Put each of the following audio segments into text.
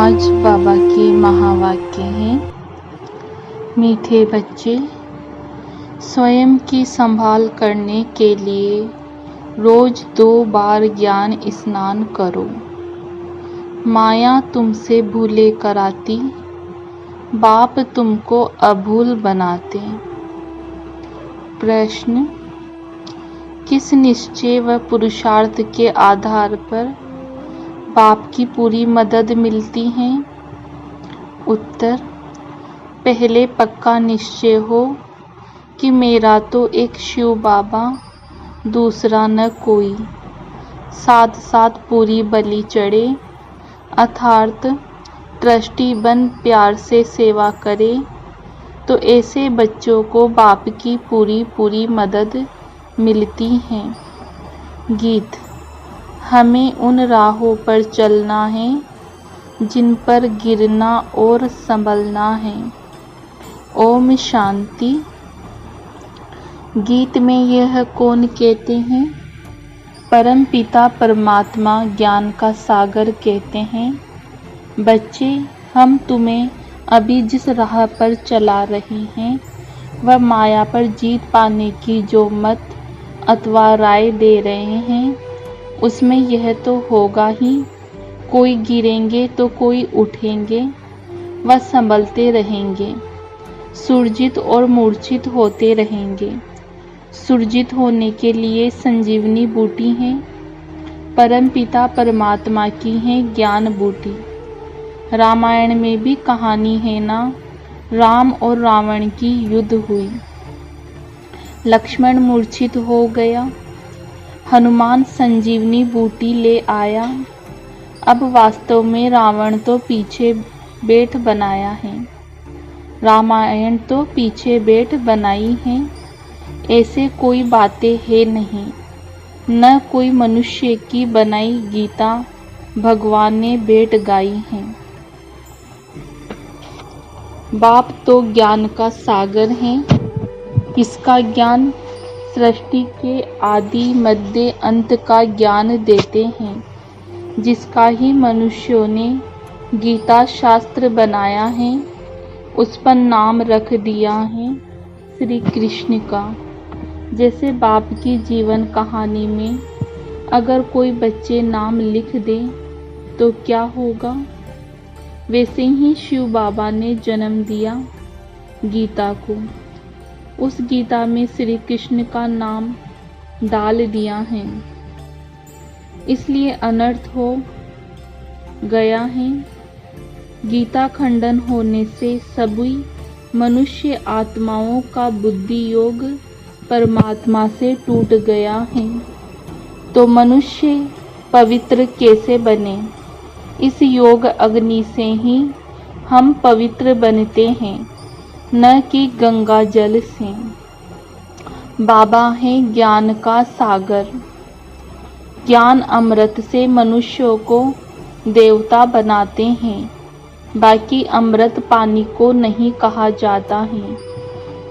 आज बाबा के महावाक्य हैं। मीठे बच्चे, स्वयं की संभाल करने के लिए रोज 2 बार ज्ञान स्नान करो। माया तुमसे भूले कराती, बाप तुमको अभूल बनाते। प्रश्न, किस निश्चय व पुरुषार्थ के आधार पर बाप की पूरी मदद मिलती है? उत्तर, पहले पक्का निश्चय हो कि मेरा तो एक शिव बाबा, दूसरा न कोई। साथ साथ पूरी बलि चढ़े, अर्थात ट्रस्टी बन प्यार से सेवा करे, तो ऐसे बच्चों को बाप की पूरी मदद मिलती है। गीत। हमें उन राहों पर चलना है जिन पर गिरना और संभलना है। ओम शांति। गीत में यह कौन कहते हैं? परम पिता परमात्मा ज्ञान का सागर कहते हैं। बच्चे, हम तुम्हें अभी जिस राह पर चला रहे हैं वह माया पर जीत पाने की जो मत अथवा राय दे रहे हैं, उसमें यह तो होगा ही, कोई गिरेंगे तो कोई उठेंगे व संभलते रहेंगे, सुरजित और मूर्छित होते रहेंगे। सुरजित होने के लिए संजीवनी बूटी है, परम पिता परमात्मा की है ज्ञान बूटी। रामायण में भी कहानी है ना, राम और रावण की युद्ध हुई, लक्ष्मण मूर्छित हो गया, हनुमान संजीवनी बूटी ले आया। अब वास्तव में रावण तो पीछे बैठ बनाया है, रामायण तो पीछे बैठ बनाई है। ऐसे कोई बातें है नहीं, न कोई मनुष्य की बनाई गीता भगवान ने बैठ गाई है। बाप तो ज्ञान का सागर है। इसका ज्ञान सृष्टि के आदि मध्य अंत का ज्ञान देते हैं, जिसका ही मनुष्यों ने गीता शास्त्र बनाया है। उस पर नाम रख दिया है श्री कृष्ण का। जैसे बाप की जीवन कहानी में अगर कोई बच्चे नाम लिख दे तो क्या होगा, वैसे ही शिव बाबा ने जन्म दिया गीता को। उस गीता में श्री कृष्ण का नाम डाल दिया है, इसलिए अनर्थ हो गया है। गीता खंडन होने से सभी मनुष्य आत्माओं का बुद्धि योग परमात्मा से टूट गया है। तो मनुष्य पवित्र कैसे बने? इस योग अग्नि से ही हम पवित्र बनते हैं, न कि गंगा जल से। बाबा है ज्ञान का सागर। ज्ञान अमृत से मनुष्यों को देवता बनाते हैं, बाकी अमृत पानी को नहीं कहा जाता है।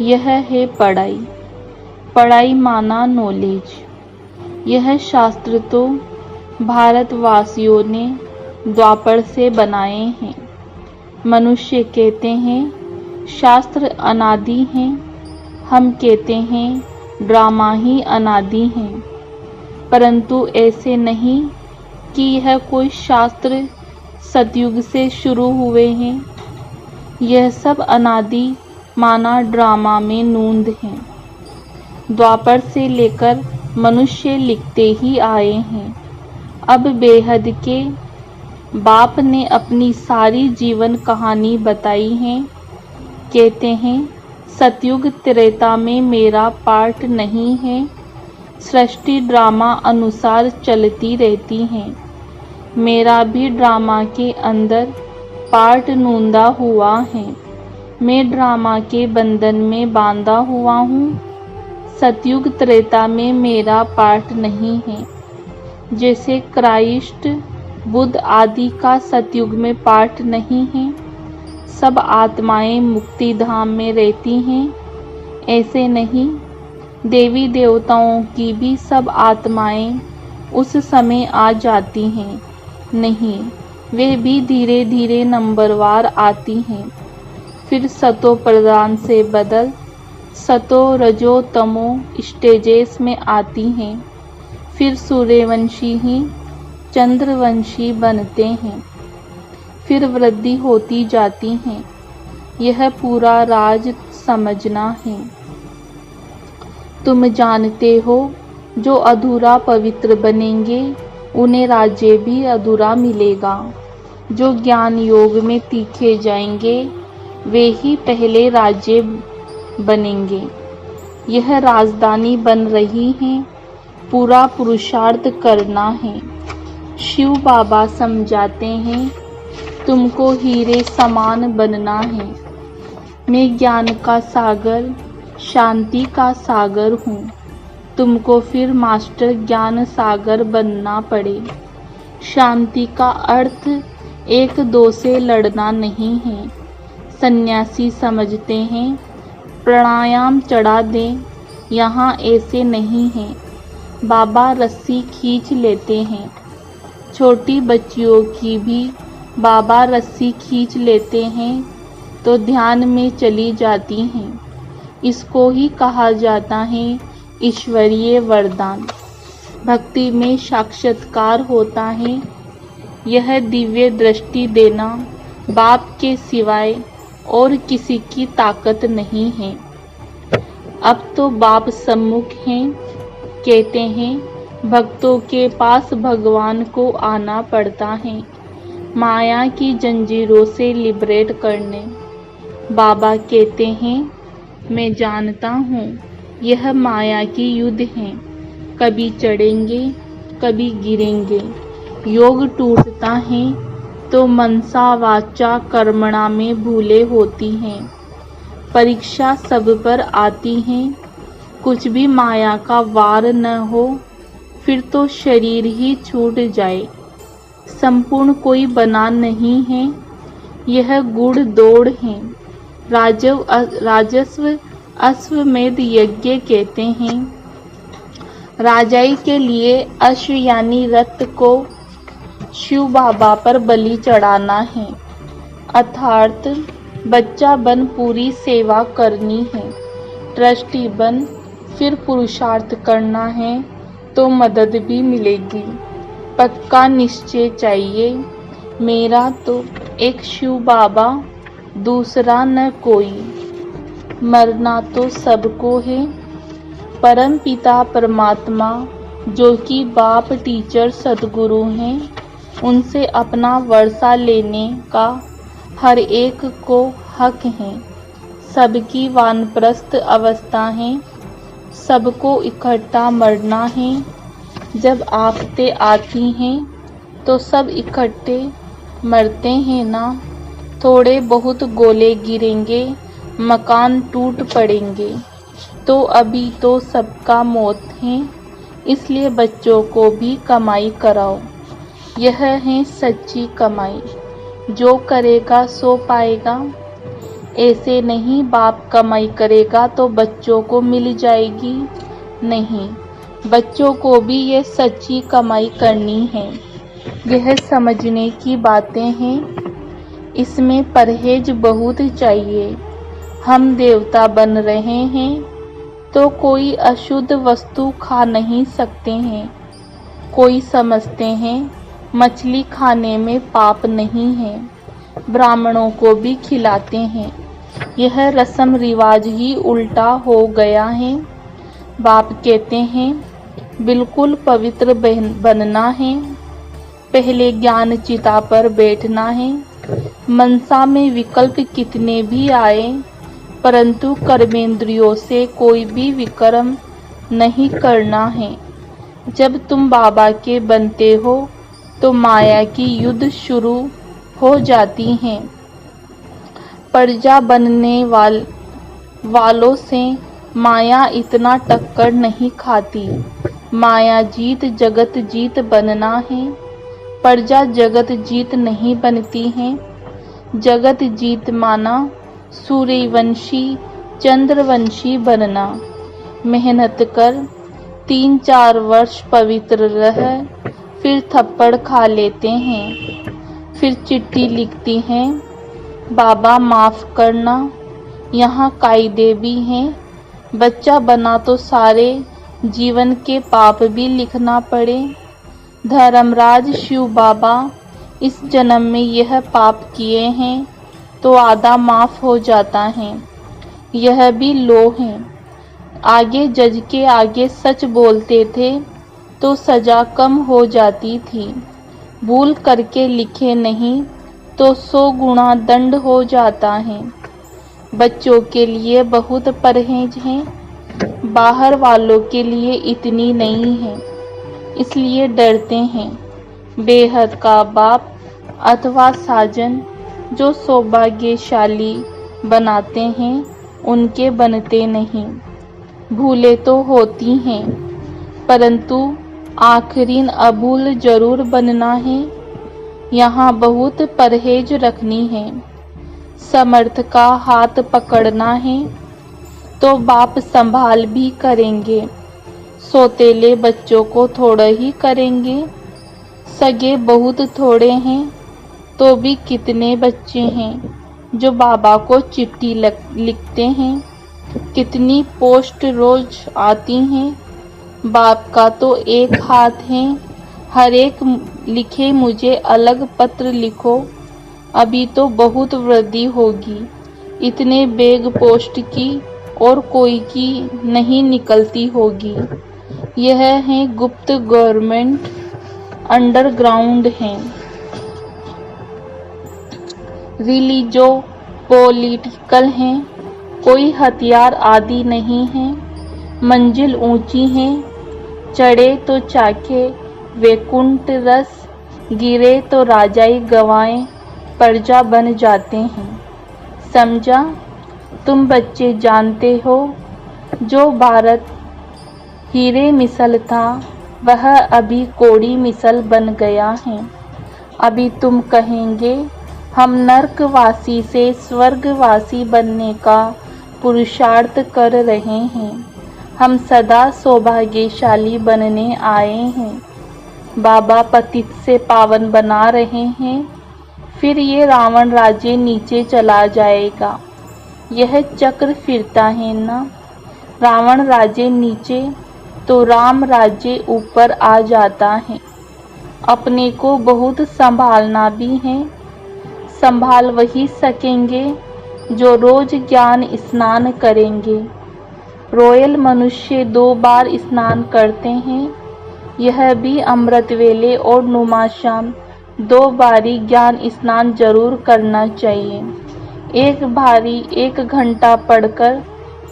यह है पढ़ाई। पढ़ाई माना नॉलेज। यह शास्त्र तो भारतवासियों ने द्वापर से बनाए हैं। मनुष्य कहते हैं शास्त्र अनादि हैं, हम कहते हैं ड्रामा ही अनादि है। परंतु ऐसे नहीं कि यह कोई शास्त्र सतयुग से शुरू हुए हैं। यह सब अनादि माना ड्रामा में नूंद है। द्वापर से लेकर मनुष्य लिखते ही आए हैं। अब बेहद के बाप ने अपनी सारी जीवन कहानी बताई है। कहते हैं सतयुग त्रेता में मेरा पार्ट नहीं है, सृष्टि ड्रामा अनुसार चलती रहती है। मेरा भी ड्रामा के अंदर पार्ट नूंदा हुआ है। मैं ड्रामा के बंधन में बांधा हुआ हूँ। सतयुग त्रेता में मेरा पार्ट नहीं है। जैसे क्राइस्ट बुद्ध आदि का सतयुग में पार्ट नहीं है। सब आत्माएं मुक्ति धाम में रहती हैं, ऐसे नहीं। देवी देवताओं की भी सब आत्माएं उस समय आ जाती हैं, नहीं। वे भी धीरे धीरे नंबरवार आती हैं। फिर सतो प्रधान से बदल सतो रजो तमो स्टेजेस में आती हैं। फिर सूर्यवंशी ही चंद्रवंशी बनते हैं। फिर वृद्धि होती जाती हैं। यह पूरा राज समझना है। तुम जानते हो जो अधूरा पवित्र बनेंगे उन्हें राज्य भी अधूरा मिलेगा। जो ज्ञान योग में तीखे जाएंगे वे ही पहले राज्य बनेंगे। यह राजधानी बन रही है। पूरा पुरुषार्थ करना है। शिव बाबा समझाते हैं तुमको हीरे समान बनना है। मैं ज्ञान का सागर शांति का सागर हूँ। तुमको फिर मास्टर ज्ञान सागर बनना पड़े। शांति का अर्थ एक दो से लड़ना नहीं है। सन्यासी समझते हैं प्राणायाम चढ़ा दें, यहाँ ऐसे नहीं है। बाबा रस्सी खींच लेते हैं। छोटी बच्चियों की भी बाबा रस्सी खींच लेते हैं तो ध्यान में चली जाती हैं। इसको ही कहा जाता है ईश्वरीय वरदान। भक्ति में साक्षात्कार होता है। यह दिव्य दृष्टि देना बाप के सिवाय और किसी की ताकत नहीं है। अब तो बाप सम्मुख हैं। कहते हैं भक्तों के पास भगवान को आना पड़ता है माया की जंजीरों से लिबरेट करने। बाबा कहते हैं मैं जानता हूँ यह माया की युद्ध है। कभी चढ़ेंगे कभी गिरेंगे। योग टूटता है तो मनसा वाचा कर्मणा में भूले होती हैं। परीक्षा सब पर आती है। कुछ भी माया का वार न हो फिर तो शरीर ही छूट जाए। संपूर्ण कोई बना नहीं है। यह गुड़ दौड़ है। राजस्व अश्वमेध यज्ञ कहते हैं। राजाई के लिए अश्व यानी रथ को शिव बाबा पर बलि चढ़ाना है। अर्थात बच्चा बन पूरी सेवा करनी है। ट्रस्टी बन फिर पुरुषार्थ करना है तो मदद भी मिलेगी। पक्का निश्चय चाहिए। मेरा तो एक शिव बाबा दूसरा न कोई। मरना तो सबको है। परम पिता परमात्मा जो कि बाप टीचर सदगुरु हैं उनसे अपना वर्षा लेने का हर एक को हक है। सबकी वानप्रस्थ अवस्था है। सबको इकट्ठा मरना है। जब आफतें आती हैं तो सब इकट्ठे मरते हैं ना। थोड़े बहुत गोले गिरेंगे मकान टूट पड़ेंगे। तो अभी तो सबका मौत है। इसलिए बच्चों को भी कमाई कराओ। यह है सच्ची कमाई। जो करेगा सो पाएगा। ऐसे नहीं बाप कमाई करेगा तो बच्चों को मिल जाएगी। नहीं, बच्चों को भी ये सच्ची कमाई करनी है। यह समझने की बातें हैं। इसमें परहेज बहुत चाहिए। हम देवता बन रहे हैं तो कोई अशुद्ध वस्तु खा नहीं सकते हैं। कोई समझते हैं मछली खाने में पाप नहीं है। ब्राह्मणों को भी खिलाते हैं। यह रस्म रिवाज ही उल्टा हो गया है। बाप कहते हैं बिल्कुल पवित्र बनना है। पहले ज्ञान चिता पर बैठना है। मनसा में विकल्प कितने भी आए परंतु कर्मेंद्रियों से कोई भी विकर्म नहीं करना है। जब तुम बाबा के बनते हो तो माया की युद्ध शुरू हो जाती है। प्रजा बनने वालों से माया इतना टक्कर नहीं खाती। माया जीत जगत जीत बनना है। प्रजा जगत जीत नहीं बनती है। जगत जीत माना सूर्यवंशी चंद्रवंशी बनना। मेहनत कर 3-4 वर्ष पवित्र रह फिर थप्पड़ खा लेते हैं। फिर चिट्ठी लिखती हैं, बाबा माफ़ करना, यहाँ कायदे भी हैं, बच्चा बना तो सारे जीवन के पाप भी लिखना पड़े। धर्मराज शिव बाबा इस जन्म में यह पाप किए हैं तो आधा माफ़ हो जाता है, यह भी लो है। आगे जज के आगे सच बोलते थे तो सज़ा कम हो जाती थी, भूल करके लिखे नहीं तो 100 गुना दंड हो जाता है। बच्चों के लिए बहुत परहेज हैं, बाहर वालों के लिए इतनी नहीं है, इसलिए डरते हैं। बेहद का बाप अथवा साजन जो सौभाग्यशाली बनाते हैं उनके बनते नहीं। भूले तो होती हैं परंतु आखिरीन अभूल जरूर बनना है। यहाँ बहुत परहेज रखनी है, समर्थ का हाथ पकड़ना है तो बाप संभाल भी करेंगे, सौतेले बच्चों को थोड़ा ही करेंगे। सगे बहुत थोड़े हैं तो भी कितने बच्चे हैं जो बाबा को चिट्ठी लिखते हैं, कितनी पोस्ट रोज आती हैं। बाप का तो एक हाथ है, हर एक लिखे मुझे अलग पत्र लिखो, अभी तो बहुत वृद्धि होगी। इतने बेग पोस्ट की और कोई की नहीं निकलती होगी। यह है गुप्त गवर्नमेंट, अंडरग्राउंड हैं। रिलीजो पॉलिटिकल हैं, कोई हथियार आदि नहीं है। मंजिल ऊंची है, चढ़े तो चाखे वैकुंठ रस, गिरे तो राजाई गवाएं प्रजा बन जाते हैं। समझा? तुम बच्चे जानते हो जो भारत हीरे मिसल था वह अभी कौड़ी मिसल बन गया है। अभी तुम कहेंगे हम नरकवासी से स्वर्गवासी बनने का पुरुषार्थ कर रहे हैं, हम सदा सौभाग्यशाली बनने आए हैं। बाबा पतित से पावन बना रहे हैं, फिर ये रावण राज्य नीचे चला जाएगा। यह चक्र फिरता है ना, रावण राज्य नीचे तो राम राज्य ऊपर आ जाता है। अपने को बहुत संभालना भी है, संभाल वही सकेंगे जो रोज ज्ञान स्नान करेंगे। रॉयल मनुष्य 2 बार स्नान करते हैं, यह भी अमृत वेले और नुमाशाम 2 बारी ज्ञान स्नान जरूर करना चाहिए। एक बारी 1 घंटा पढ़कर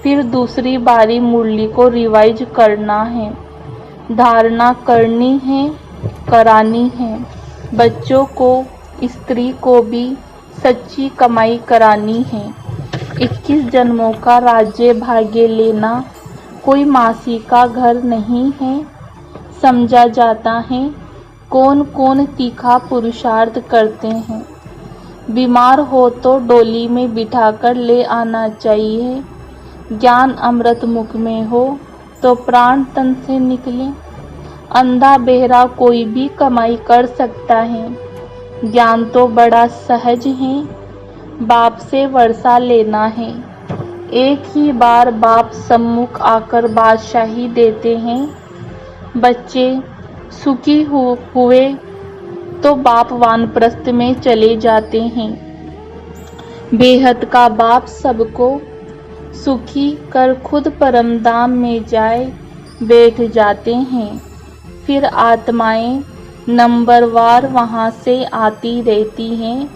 फिर दूसरी बारी मुरली को रिवाइज करना है। धारणा करनी है, करानी है। बच्चों को, स्त्री को भी सच्ची कमाई करानी है। 21 जन्मों का राज्य भाग्य लेना कोई मासी का घर नहीं है। समझा जाता है कौन कौन तीखा पुरुषार्थ करते हैं। बीमार हो तो डोली में बिठाकर ले आना चाहिए। ज्ञान अमृत मुख में हो तो प्राण तन से निकले। अंधा बहरा कोई भी कमाई कर सकता है। ज्ञान तो बड़ा सहज है, बाप से वर्षा लेना है। एक ही बार बाप सम्मुख आकर बादशाही देते हैं। बच्चे सुखी हुए तो बाप वानप्रस्थ में चले जाते हैं। बेहद का बाप सबको सुखी कर खुद परमधाम में जाए बैठ जाते हैं। फिर आत्माएं नंबरवार वहाँ से आती रहती हैं,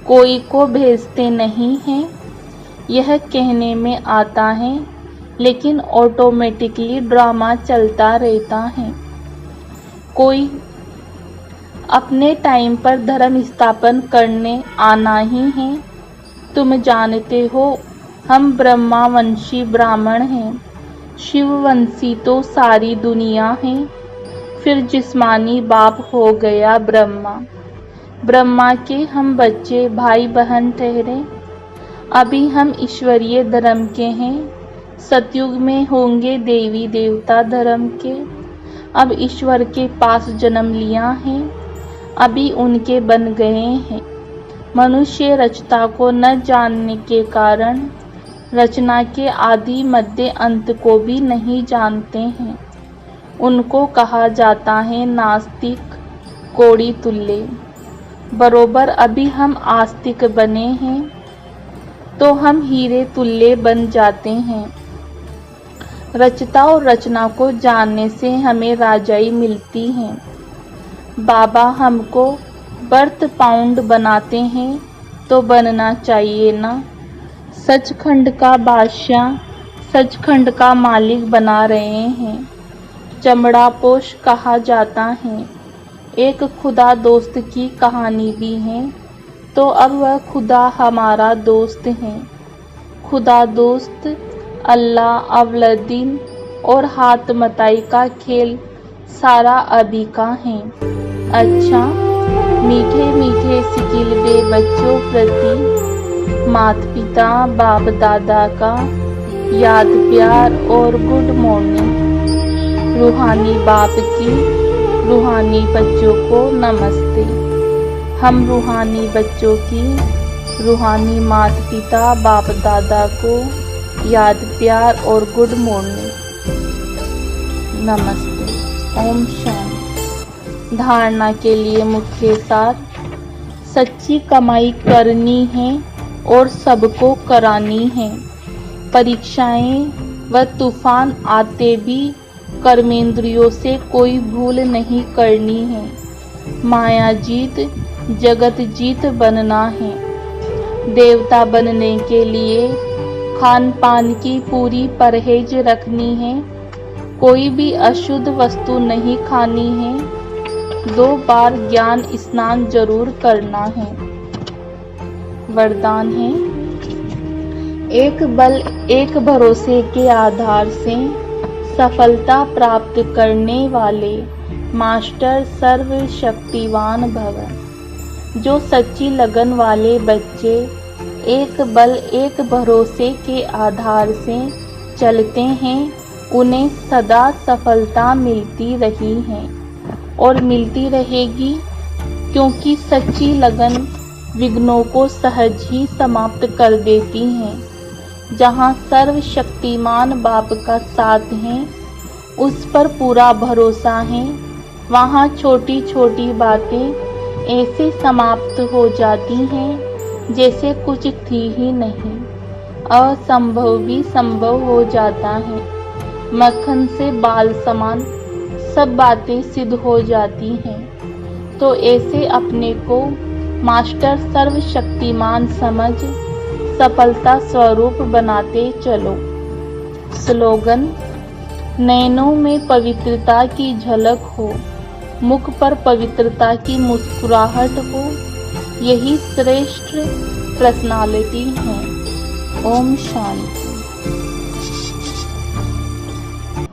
कोई को भेजते नहीं हैं। यह कहने में आता है लेकिन ऑटोमेटिकली ड्रामा चलता रहता है। कोई अपने टाइम पर धर्म स्थापन करने आना ही है। तुम जानते हो हम ब्रह्मावंशी ब्राह्मण हैं, शिववंशी तो सारी दुनिया है। फिर जिस्मानी बाप हो गया ब्रह्मा, ब्रह्मा के हम बच्चे भाई बहन ठहरे। अभी हम ईश्वरीय धर्म के हैं, सतयुग में होंगे देवी देवता धर्म के। अब ईश्वर के पास जन्म लिया है, अभी उनके बन गए हैं। मनुष्य रचता को न जानने के कारण रचना के आदि मध्य अंत को भी नहीं जानते हैं। उनको कहा जाता है नास्तिक, कोड़ी तुल्य। बरोबर अभी हम आस्तिक बने हैं तो हम हीरे तुल्य बन जाते हैं। रचता और रचना को जानने से हमें राजाई मिलती है। बाबा हमको बर्थ पाउंड बनाते हैं तो बनना चाहिए ना। सचखंड का बादशाह सचखंड का मालिक बना रहे हैं। चमड़ा पोश कहा जाता है। एक खुदा दोस्त की कहानी भी है, तो अब वह खुदा हमारा दोस्त है। खुदा दोस्त अल्लाह, अवलदीन और हाथ मताई का खेल सारा अभी का है। अच्छा, मीठे मीठे सिकिलबे बच्चों प्रति माता पिता बाप दादा का याद प्यार और गुड मॉर्निंग। रूहानी बाप की रूहानी बच्चों को नमस्ते। हम रूहानी बच्चों की रूहानी माता पिता बाप दादा को याद प्यार और गुड मॉर्निंग, नमस्ते। ओम शांति। धारणा के लिए मुख्य सार: सच्ची कमाई करनी है और सबको करानी है। परीक्षाएं व तूफान आते भी कर्मेंद्रियों से कोई भूल नहीं करनी है। माया जीत जगत जीत बनना है। देवता बनने के लिए खान पान की पूरी परहेज रखनी है। कोई भी अशुद्ध वस्तु नहीं खानी है। 2 बार ज्ञान स्नान जरूर करना है। वरदान है: एक बल एक भरोसे के आधार से सफलता प्राप्त करने वाले मास्टर सर्वशक्तिवान भव। जो सच्ची लगन वाले बच्चे एक बल एक भरोसे के आधार से चलते हैं, उन्हें सदा सफलता मिलती रही है और मिलती रहेगी, क्योंकि सच्ची लगन विघ्नों को सहज ही समाप्त कर देती है। जहाँ सर्वशक्तिमान बाप का साथ है, उस पर पूरा भरोसा है, वहाँ छोटी छोटी बातें ऐसे समाप्त हो जाती हैं जैसे कुछ थी ही नहीं। असंभव भी संभव हो जाता है। मक्खन से बाल समान सब बातें सिद्ध हो जाती हैं। तो ऐसे अपने को मास्टर सर्वशक्तिमान समझ सफलता स्वरूप बनाते चलो। स्लोगन: नैनों में पवित्रता की झलक हो, मुख पर पवित्रता की मुस्कुराहट हो, यही श्रेष्ठ पर्सनालिटी है। ओम शांति।